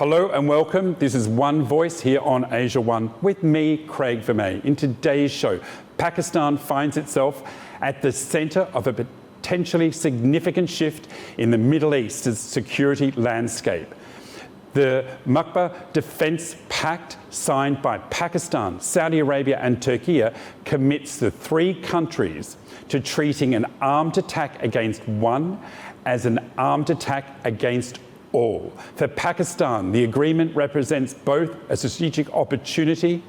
Hello and welcome. This is One Voice here on Asia One with me, Craig Vermay. In today's show, Pakistan finds itself at the centre of a potentially significant shift in the Middle East's security landscape. The Makkah Defence Pact, signed by Pakistan, Saudi Arabia and Turkey, commits the three countries to treating an armed attack against one as an armed attack against all. For Pakistan, the agreement represents both a strategic opportunity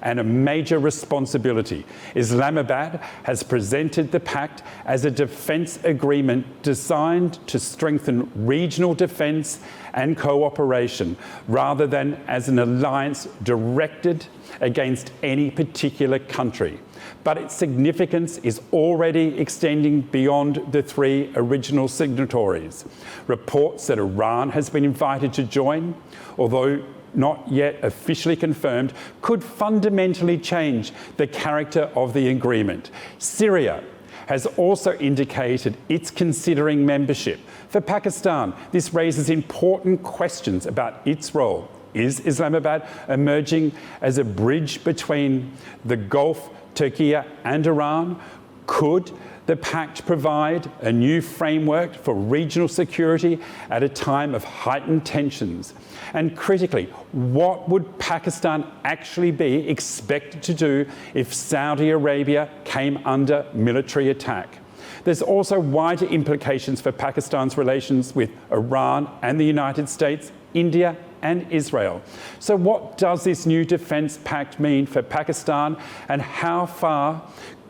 and a major responsibility. Islamabad has presented the pact as a defence agreement designed to strengthen regional defence and cooperation, rather than as an alliance directed against any particular country. But its significance is already extending beyond the three original signatories. Reports that Iran has been invited to join, although not yet officially confirmed, could fundamentally change the character of the agreement. Syria has also indicated it's considering membership. For Pakistan, this raises important questions about its role. Is Islamabad emerging as a bridge between the Gulf, Turkey and Iran? Could the pact provide a new framework for regional security at a time of heightened tensions? And critically, what would Pakistan actually be expected to do if Saudi Arabia came under military attack? There's also wider implications for Pakistan's relations with Iran and the United States, India and Israel. So what does this new defence pact mean for Pakistan, and how far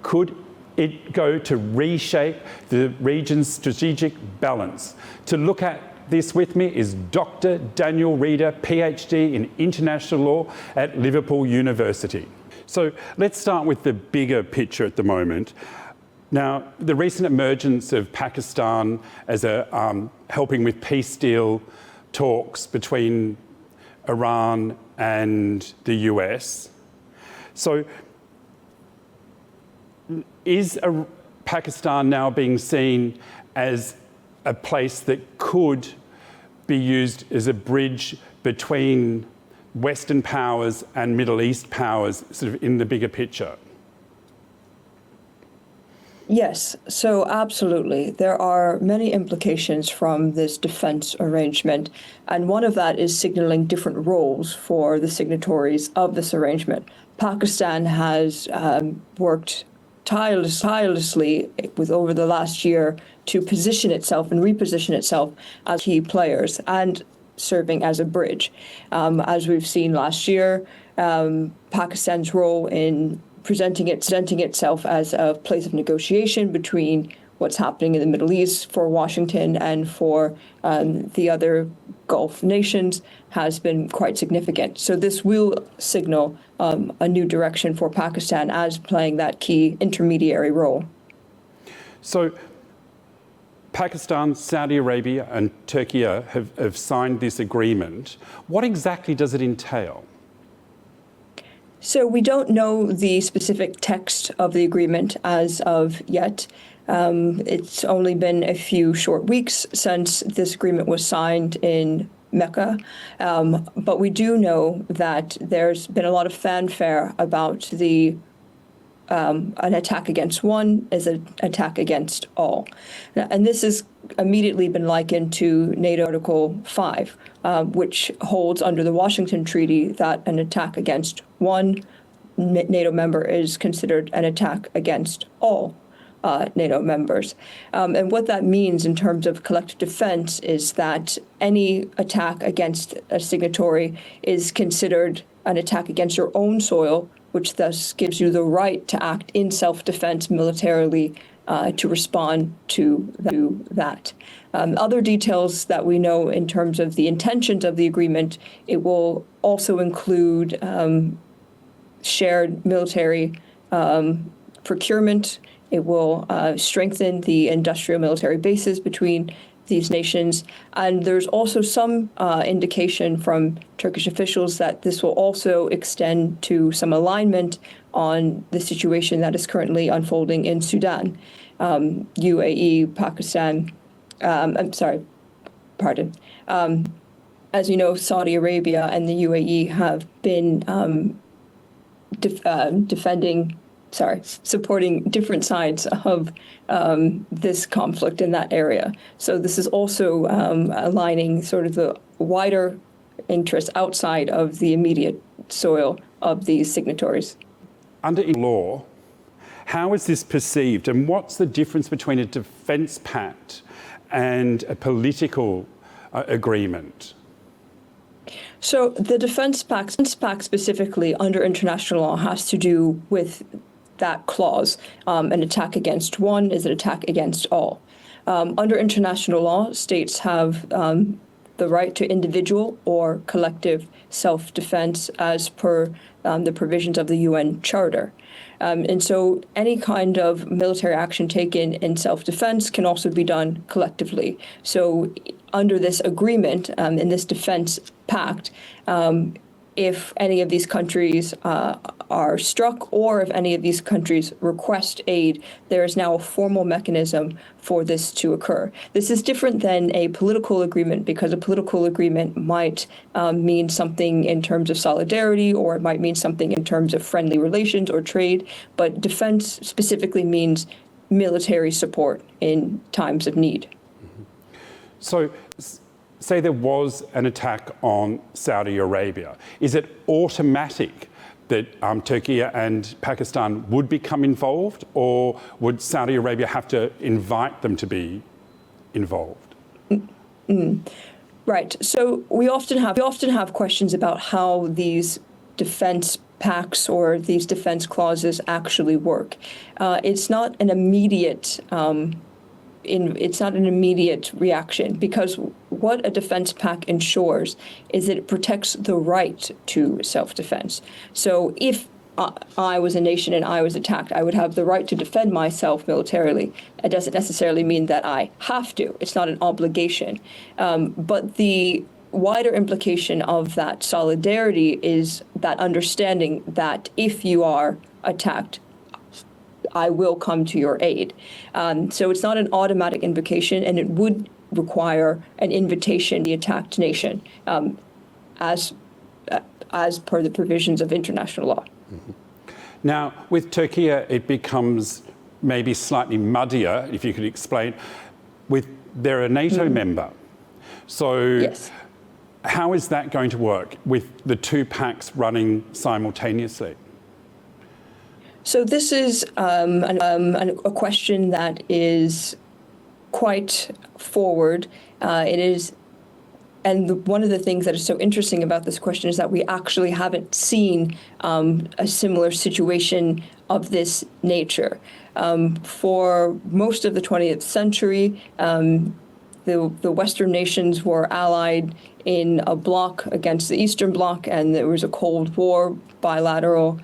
could it go to reshape the region's strategic balance? To look at this with me is Dr. Daniel Reeder, PhD in international law at Liverpool University. So let's start with the bigger picture at the moment. Now, the recent emergence of Pakistan as helping with peace deal talks between Iran and the US. So is Pakistan now being seen as a place that could be used as a bridge between Western powers and Middle East powers, sort of in the bigger picture? Yes, so absolutely. There are many implications from this defense arrangement, and one of that is signaling different roles for the signatories of this arrangement. Pakistan has worked tirelessly with over the last year to position itself and reposition itself as key players and serving as a bridge. As we've seen last year, Pakistan's role in presenting itself as a place of negotiation between what's happening in the Middle East for Washington and for the other Gulf nations has been quite significant. So this will signal a new direction for Pakistan as playing that key intermediary role. So Pakistan, Saudi Arabia and Turkey have signed this agreement. What exactly does it entail? So we don't know the specific text of the agreement as of yet. It's only been a few short weeks since this agreement was signed in Mecca, but we do know that there's been a lot of fanfare about an attack against one is an attack against all. And this has immediately been likened to NATO Article 5, which holds under the Washington Treaty that an attack against one NATO member is considered an attack against all NATO members. And what that means in terms of collective defense is that any attack against a signatory is considered an attack against your own soil, which thus gives you the right to act in self-defense militarily to respond to that. Other details that we know in terms of the intentions of the agreement, it will also include shared military procurement. It will strengthen the industrial military bases between these nations. And there's also some indication from Turkish officials that this will also extend to some alignment on the situation that is currently unfolding in Sudan. UAE, Pakistan, as you know, Saudi Arabia and the UAE have been supporting different sides of this conflict in that area. So this is also aligning sort of the wider interests outside of the immediate soil of these signatories. Under law, how is this perceived, and what's the difference between a defence pact and a political agreement? So the defence pact specifically under international law has to do with that clause. An attack against one is an attack against all. Under international law, states have the right to individual or collective self-defense as per the provisions of the UN Charter. And so any kind of military action taken in self-defense can also be done collectively. So under this agreement, in this defense pact, if any of these countries are struck or if any of these countries request aid, there is now a formal mechanism for this to occur. This is different than a political agreement because a political agreement might mean something in terms of solidarity, or it might mean something in terms of friendly relations or trade, but defense specifically means military support in times of need. So, say there was an attack on Saudi Arabia. Is it automatic that Turkey and Pakistan would become involved, or would Saudi Arabia have to invite them to be involved? Right. So we often have questions about how these defense pacts or these defense clauses actually work. It's not an immediate reaction, because what a defense pact ensures is that it protects the right to self-defense. So if I was a nation and I was attacked, I would have the right to defend myself militarily. It doesn't necessarily mean that I have to. It's not an obligation. But the wider implication of that solidarity is that understanding that if you are attacked, I will come to your aid. So it's not an automatic invocation, and it would require an invitation to the attacked nation, as per the provisions of international law. Mm-hmm. Now, with Turkey, it becomes maybe slightly muddier, if you could explain. They're a NATO member. So yes. How is that going to work with the two pacts running simultaneously? So this is a question that is quite forward. It is, and one of the things that is so interesting about this question is that we actually haven't seen a similar situation of this nature. For most of the 20th century, the Western nations were allied in a bloc against the Eastern Bloc, and there was a Cold War bilateral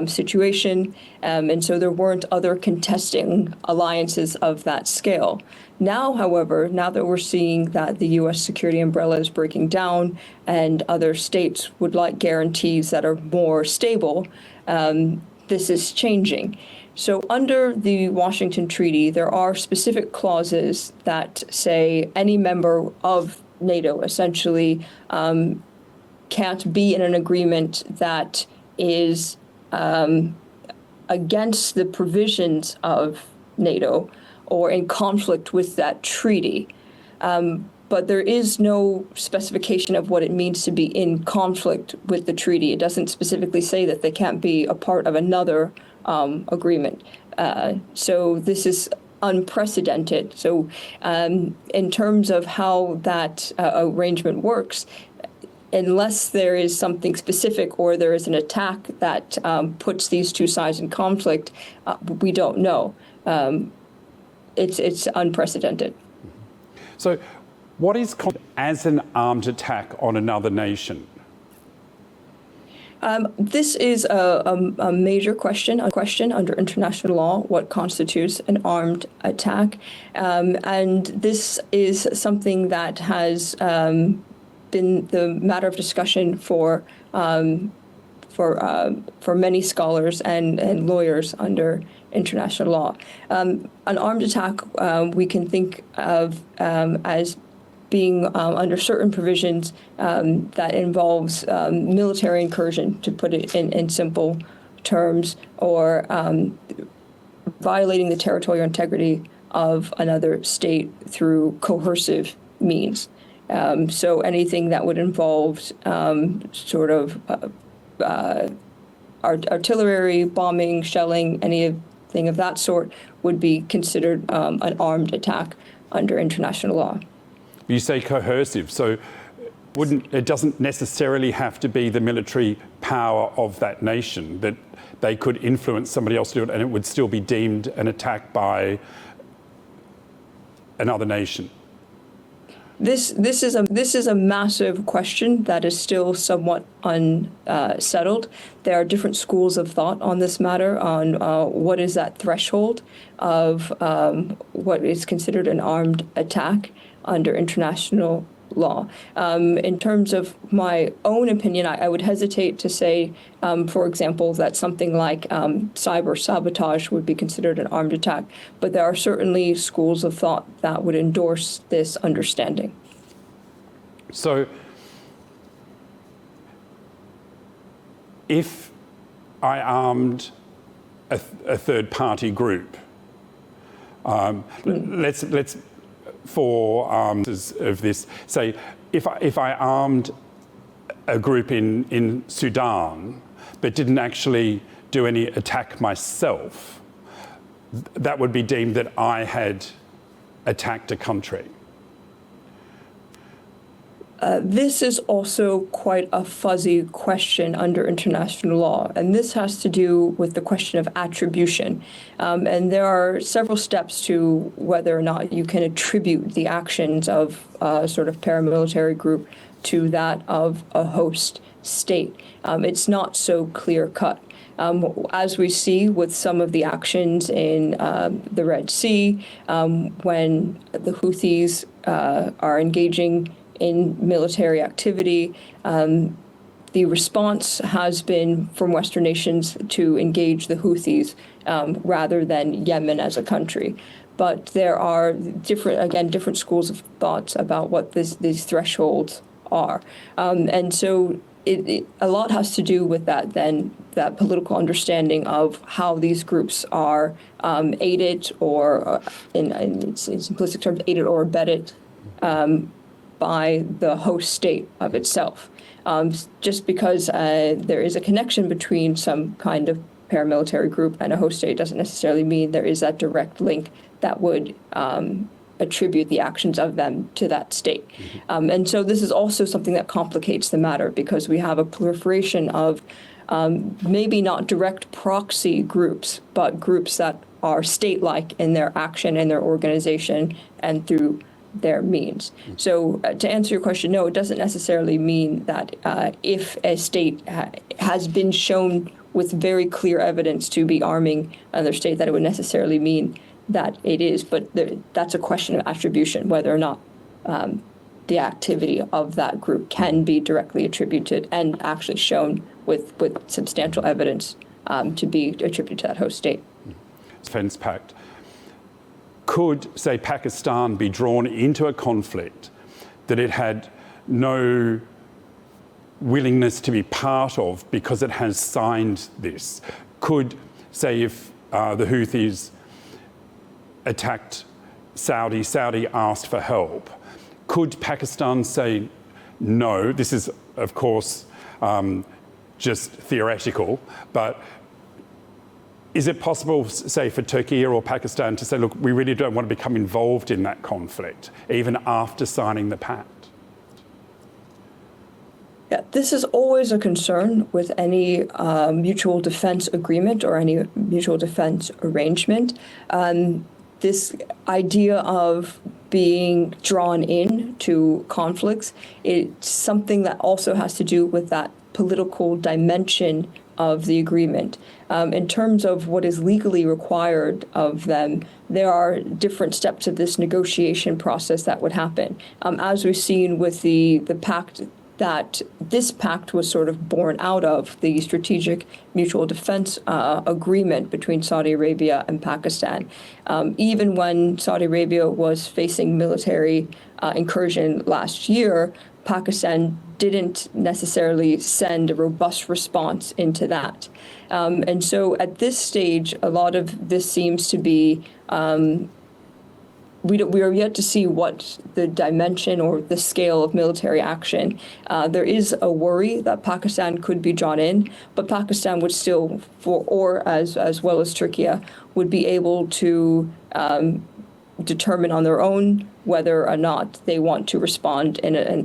situation, and so there weren't other contesting alliances of that scale. Now, however, now that we're seeing that the U.S. security umbrella is breaking down and other states would like guarantees that are more stable, this is changing. So under the Washington Treaty, there are specific clauses that say any member of NATO essentially can't be in an agreement that is against the provisions of NATO or in conflict with that treaty. But there is no specification of what it means to be in conflict with the treaty. It doesn't specifically say that they can't be a part of another agreement. So this is unprecedented. So in terms of how that arrangement works, unless there is something specific or there is an attack that puts these two sides in conflict, we don't know. It's unprecedented. So what is called as an armed attack on another nation? This is a major question under international law, what constitutes an armed attack. And this is something that has been the matter of discussion for many scholars and lawyers under international law. An armed attack we can think of as being under certain provisions that involves military incursion, to put it in simple terms, or violating the territorial integrity of another state through coercive means. So anything that would involve artillery, bombing, shelling, anything of that sort would be considered an armed attack under international law. You say coercive, so it doesn't necessarily have to be the military power of that nation, that they could influence somebody else to do it and it would still be deemed an attack by another nation? This is a massive question that is still somewhat unsettled. There are different schools of thought on this matter, on what is that threshold of what is considered an armed attack under international law. In terms of my own opinion, I would hesitate to say, for example, that something like cyber sabotage would be considered an armed attack, but there are certainly schools of thought that would endorse this understanding. So, if I armed a third-party group, let's for of this, say, if I armed a group in Sudan, but didn't actually do any attack myself, that would be deemed that I had attacked a country. This is also quite a fuzzy question under international law, and this has to do with the question of attribution. And there are several steps to whether or not you can attribute the actions of a sort of paramilitary group to that of a host state. It's not so clear-cut. As we see with some of the actions in the Red Sea, when the Houthis are engaging in military activity, the response has been from Western nations to engage the Houthis rather than Yemen as a country. But there are different schools of thoughts about what these thresholds are. And so a lot has to do with that political understanding of how these groups are aided, or in simplistic terms, aided or abetted by the host state of itself. Just because there is a connection between some kind of paramilitary group and a host state doesn't necessarily mean there is that direct link that would attribute the actions of them to that state. And so this is also something that complicates the matter, because we have a proliferation of maybe not direct proxy groups, but groups that are state-like in their action and their organization and through their means. So to answer your question, no, it doesn't necessarily mean that if a state has been shown with very clear evidence to be arming another state, that it would necessarily mean that it is. But that's a question of attribution, whether or not the activity of that group can be directly attributed and actually shown with substantial evidence to be attributed to that host state. Defense Pact. Could, say, Pakistan be drawn into a conflict that it had no willingness to be part of because it has signed this? Could, say, if the Houthis attacked Saudi asked for help, could Pakistan say no? This is, of course, just theoretical, but is it possible, say, for Turkey or Pakistan to say, look, we really don't want to become involved in that conflict, even after signing the pact? Yeah, this is always a concern with any mutual defense agreement or any mutual defense arrangement. This idea of being drawn in to conflicts, it's something that also has to do with that political dimension of the agreement. In terms of what is legally required of them, there are different steps of this negotiation process that would happen. As we've seen with the pact, that this pact was sort of born out of the strategic mutual defense agreement between Saudi Arabia and Pakistan. Even when Saudi Arabia was facing military incursion last year, Pakistan didn't necessarily send a robust response into that. And so at this stage, a lot of this seems to be we are yet to see what the dimension or the scale of military action. There is a worry that Pakistan could be drawn in, but Pakistan would still, as well as Turkey, would be able to determine on their own whether or not they want to respond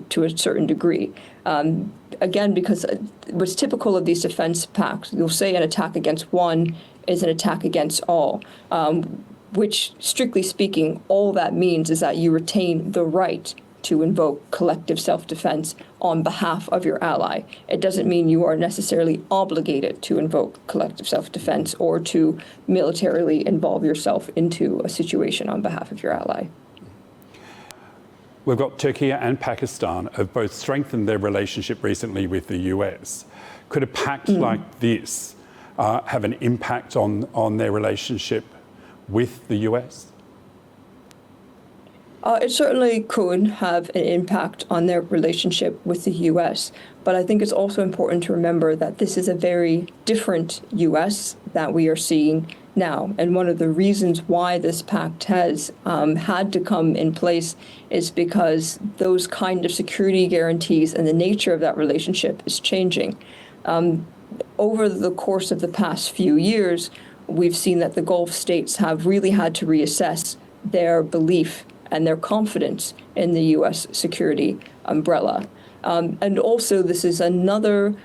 to a certain degree. Again, because what's typical of these defense pacts, you'll say an attack against one is an attack against all. Which, strictly speaking, all that means is that you retain the right to invoke collective self-defense on behalf of your ally. It doesn't mean you are necessarily obligated to invoke collective self-defense or to militarily involve yourself into a situation on behalf of your ally. We've got Turkey and Pakistan have both strengthened their relationship recently with the US. Could a pact like this have an impact on their relationship with the US? It certainly could have an impact on their relationship with the US, but I think it's also important to remember that this is a very different US that we are seeing now. And one of the reasons why this pact has had to come in place is because those kind of security guarantees and the nature of that relationship is changing. Over the course of the past few years, we've seen that the Gulf states have really had to reassess their belief and their confidence in the U.S. security umbrella. And also, this is another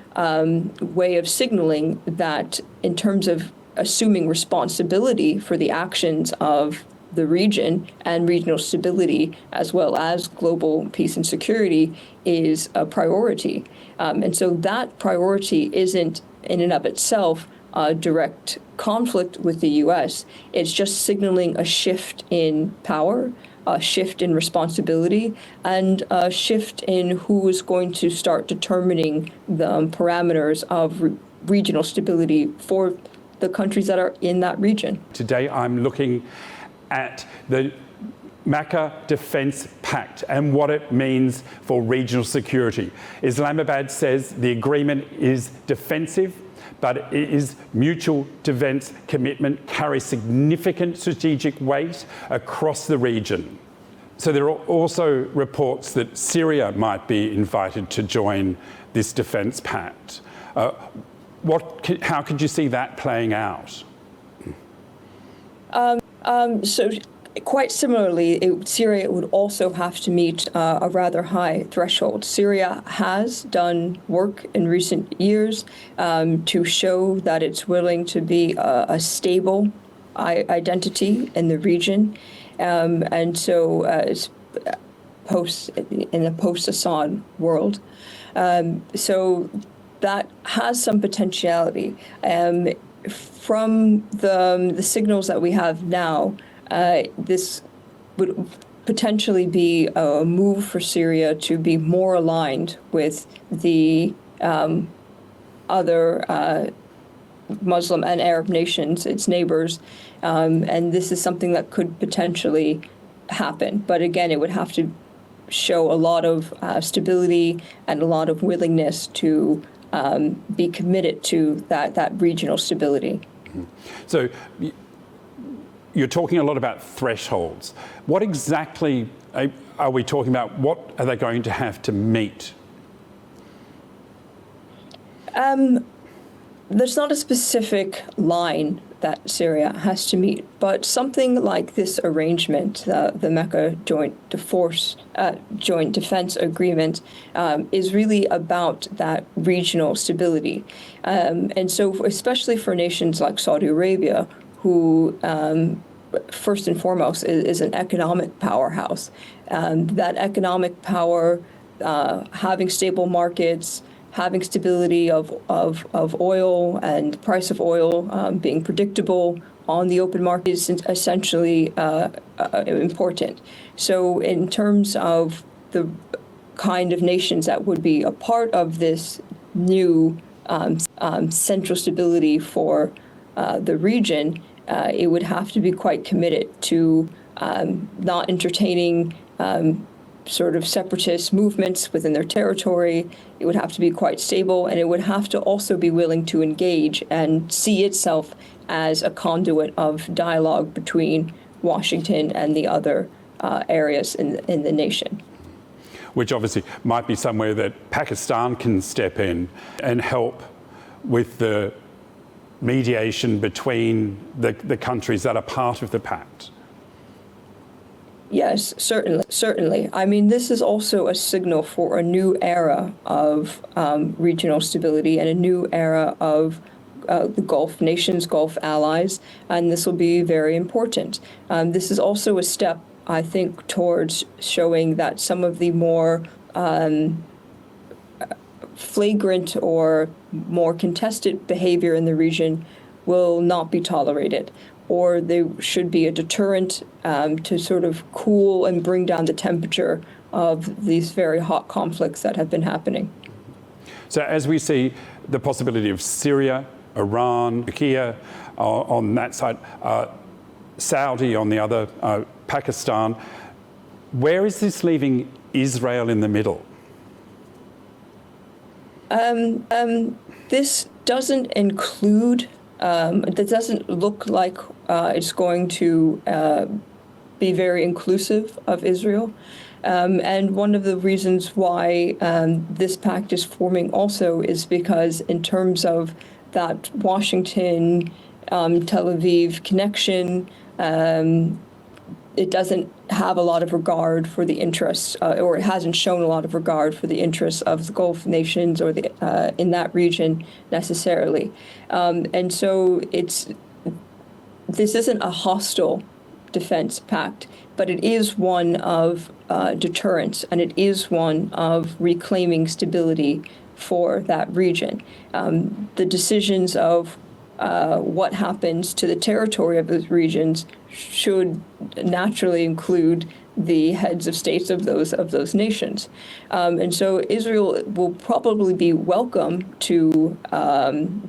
way of signaling that in terms of assuming responsibility for the actions of the region and regional stability, as well as global peace and security, is a priority. And so that priority isn't in and of itself a direct conflict with the U.S. It's just signaling a shift in power, a shift in responsibility, and a shift in who is going to start determining the parameters of regional stability for the countries that are in that region. Today I'm looking at the Makkah Defence Pact and what it means for regional security. Islamabad says the agreement is defensive, but it is mutual defence commitment, carries significant strategic weight across the region. So there are also reports that Syria might be invited to join this defence pact. How could you see that playing out? So quite similarly, Syria would also have to meet a rather high threshold. Syria has done work in recent years to show that it's willing to be a stable identity in the region. And so it's in the post-Assad world. So that has some potentiality. From the signals that we have now, this would potentially be a move for Syria to be more aligned with the other Muslim and Arab nations, its neighbors, and this is something that could potentially happen. But again, it would have to show a lot of stability and a lot of willingness to be committed to that regional stability. So you're talking a lot about thresholds. What exactly are we talking about? What are they going to have to meet? There's not a specific line that Syria has to meet, but something like this arrangement, the Mecca Joint Defense Agreement, is really about that regional stability. And so especially for nations like Saudi Arabia, who first and foremost is an economic powerhouse, that economic power, having stable markets, having stability of oil and the price of oil being predictable on the open market is essentially important. So in terms of the kind of nations that would be a part of this new central stability for the region, it would have to be quite committed to not entertaining sort of separatist movements within their territory. It would have to be quite stable, and it would have to also be willing to engage and see itself as a conduit of dialogue between Washington and the other areas in the nation. Which obviously might be somewhere that Pakistan can step in and help with the mediation between the countries that are part of the Pact. Yes, certainly. I mean, this is also a signal for a new era of regional stability and a new era of the Gulf nations, Gulf allies, and this will be very important. This is also a step, I think, towards showing that some of the more flagrant or more contested behavior in the region will not be tolerated, or there should be a deterrent to sort of cool and bring down the temperature of these very hot conflicts that have been happening. So as we see the possibility of Syria, Iran, Turkey on that side, Saudi on the other, Pakistan, where is this leaving Israel in the middle? This doesn't include, that doesn't look like it's going to be very inclusive of Israel. And one of the reasons why this pact is forming also is because in terms of that Washington, Tel Aviv connection, it doesn't have a lot of regard for the interests, or it hasn't shown a lot of regard for the interests of the Gulf nations or the in that region necessarily. And so this isn't a hostile defense pact, but it is one of deterrence, and it is one of reclaiming stability for that region. The decisions of what happens to the territory of those regions should naturally include the heads of states of those nations. And so Israel will probably be welcome to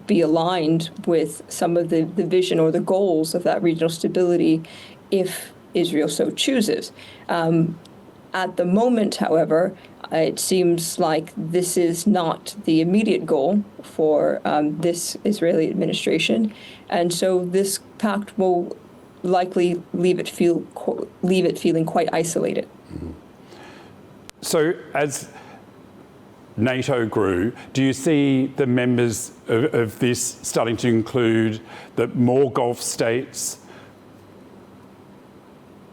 be aligned with some of the vision or the goals of that regional stability if Israel so chooses. At the moment, however, it seems like this is not the immediate goal for this Israeli administration, and so this pact will likely leave it feeling quite isolated. So, as NATO grew, do you see the members of this starting to include more Gulf states?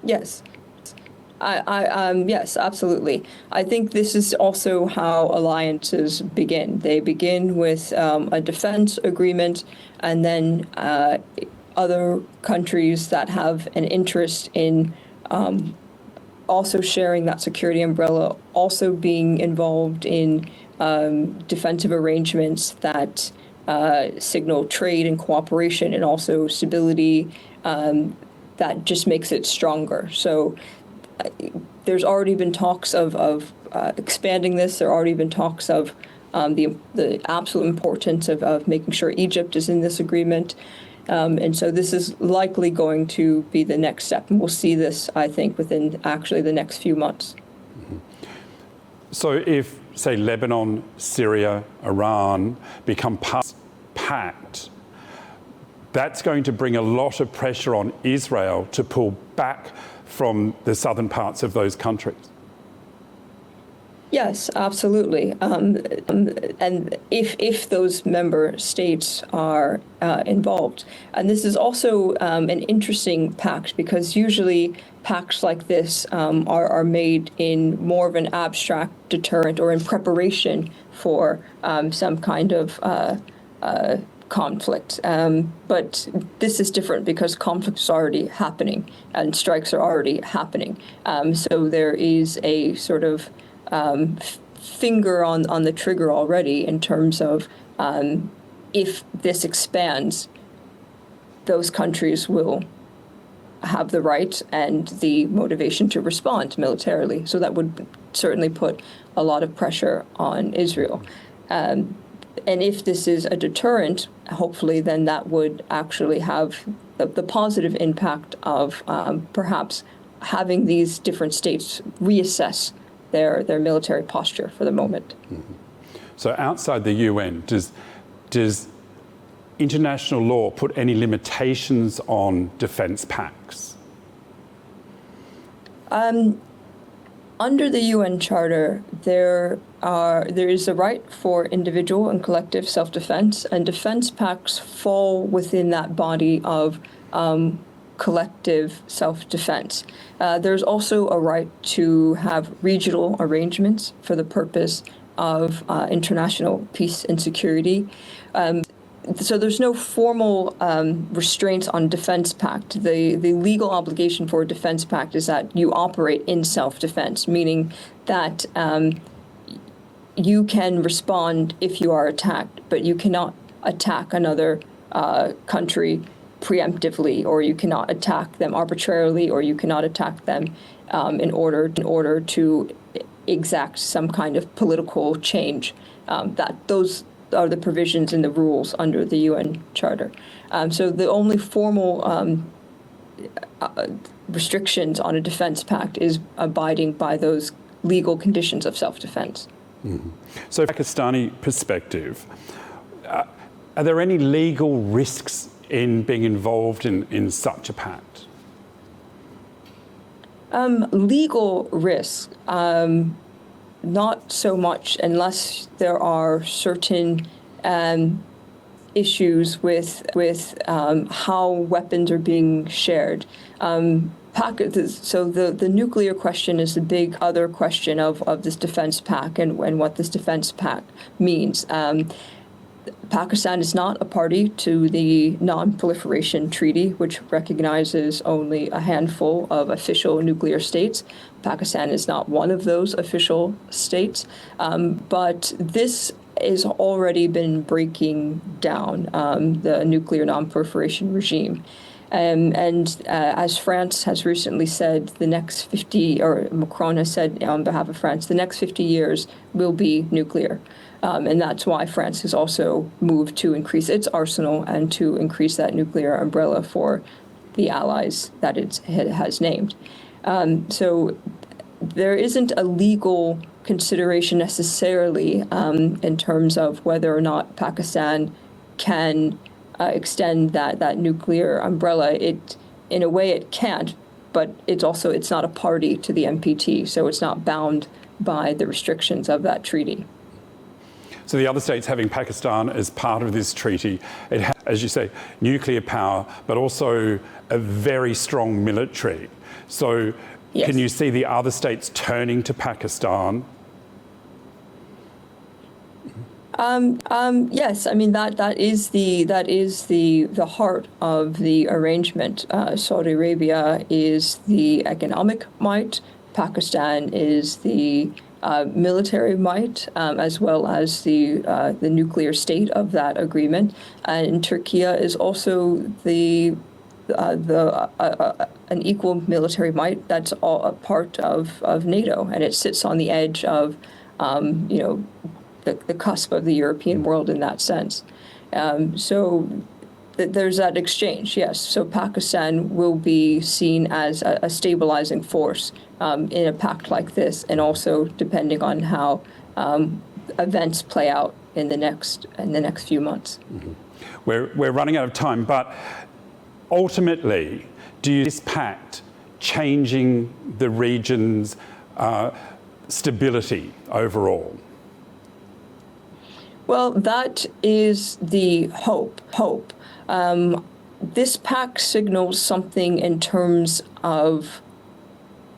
Yes. Yes, absolutely. I think this is also how alliances begin. They begin with a defense agreement, and then other countries that have an interest in also sharing that security umbrella, also being involved in defensive arrangements that signal trade and cooperation and also stability, that just makes it stronger. So there's already been talks of expanding this. There have already been talks of the absolute importance of making sure Egypt is in this agreement. And so this is likely going to be the next step. And we'll see this, I think, within actually the next few months. So if, say, Lebanon, Syria, Iran become part of the Pact, that's going to bring a lot of pressure on Israel to pull back from the southern parts of those countries. Yes, absolutely. And if those member states are involved. And this is also an interesting pact, because usually pacts like this are made in more of an abstract deterrent or in preparation for some kind of conflict. But this is different because conflict is already happening and strikes are already happening. So there is a sort of finger on the trigger already in terms of if this expands, those countries will have the right and the motivation to respond militarily. So that would certainly put a lot of pressure on Israel. And if this is a deterrent, hopefully then that would actually have the positive impact of perhaps having these different states reassess their military posture for the moment. So outside the UN, does international law put any limitations on defence pacts? Under the UN Charter, there is a right for individual and collective self-defense, and defense pacts fall within that body of collective self-defense. There's also a right to have regional arrangements for the purpose of international peace and security. So there's no formal restraints on defense pact. The legal obligation for a defense pact is that you operate in self-defense, meaning that you can respond if you are attacked, but you cannot attack another country preemptively, or you cannot attack them arbitrarily, or you cannot attack them in order to exact some kind of political change. Those are the provisions in the rules under the UN Charter. So the only formal restrictions on a defense pact is abiding by those legal conditions of self-defense. So, from a Pakistani perspective, are there any legal risks in being involved in such a pact? Legal risks. Not so much, unless there are certain issues with how weapons are being shared. So the nuclear question is the big other question of this defense pact and what this defense pact means. Pakistan is not a party to the Non-Proliferation Treaty, which recognizes only a handful of official nuclear states. Pakistan is not one of those official states, but this has already been breaking down the nuclear non-proliferation regime. As France has recently said, the next 50, or Macron has said on behalf of France, the next 50 years will be nuclear. And that's why France has also moved to increase its arsenal and to increase that nuclear umbrella for the allies that it has named. So there isn't a legal consideration necessarily in terms of whether or not Pakistan can extend that nuclear umbrella. In a way, it can't, but it's not a party to the NPT, so it's not bound by the restrictions of that treaty. So the other states having Pakistan as part of this treaty, it has, as you say, nuclear power, but also a very strong military. So yes. Can you see the other states turning to Pakistan? Yes, I mean that is the heart of the arrangement. Saudi Arabia is the economic might. Pakistan is the military might, as well as the nuclear state of that agreement, and Turkey is also an equal military might. That's all a part of NATO, and it sits on the edge of the cusp of the European world in that sense. So there's that exchange, yes. So Pakistan will be seen as a stabilizing force in a pact like this, and also depending on how events play out in the next few months. Mm-hmm. We're running out of time, but ultimately, do you see this pact changing the region's stability overall? Well, that is the hope. This pact signals something in terms of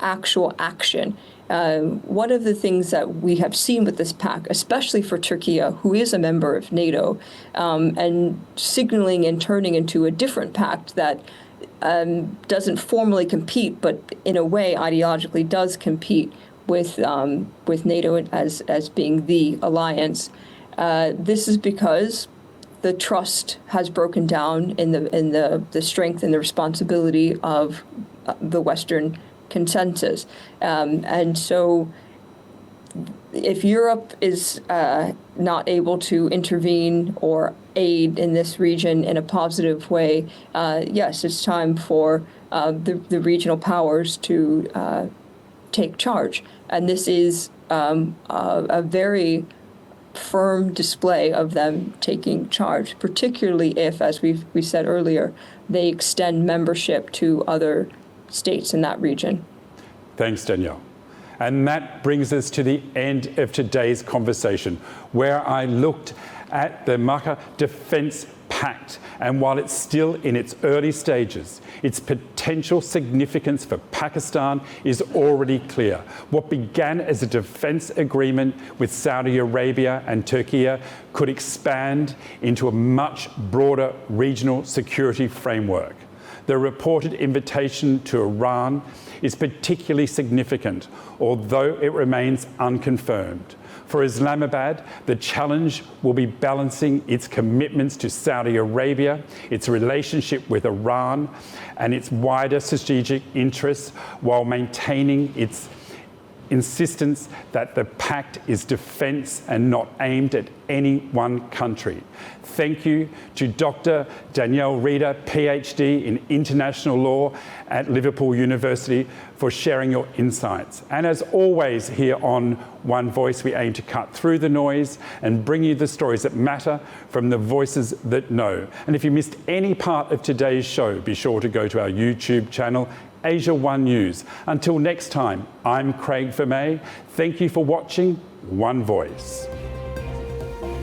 actual action. One of the things that we have seen with this pact, especially for Turkey, who is a member of NATO, and signaling and turning into a different pact that doesn't formally compete, but in a way ideologically does compete with NATO as being the alliance. This is because the trust has broken down in the strength and the responsibility of the Western consensus. And so if Europe is not able to intervene or aid in this region in a positive way, yes, it's time for the regional powers to take charge. And this is a very firm display of them taking charge, particularly if, as we said earlier, they extend membership to other states in that region. Thanks, Danielle. And that brings us to the end of today's conversation, where I looked at the Makkah Defence Pact, and while it's still in its early stages, its potential significance for Pakistan is already clear. What began as a defence agreement with Saudi Arabia and Turkey could expand into a much broader regional security framework. The reported invitation to Iran is particularly significant, although it remains unconfirmed. For Islamabad, the challenge will be balancing its commitments to Saudi Arabia, its relationship with Iran, and its wider strategic interests, while maintaining its insistence that the pact is defence and not aimed at any one country. Thank you to Dr. Danielle Reeder, PhD in International Law at Liverpool University, for sharing your insights. And as always here on One Voice, we aim to cut through the noise and bring you the stories that matter from the voices that know. And if you missed any part of today's show, be sure to go to our YouTube channel, Asia One News. Until next time, I'm Craig Vermay. Thank you for watching One Voice.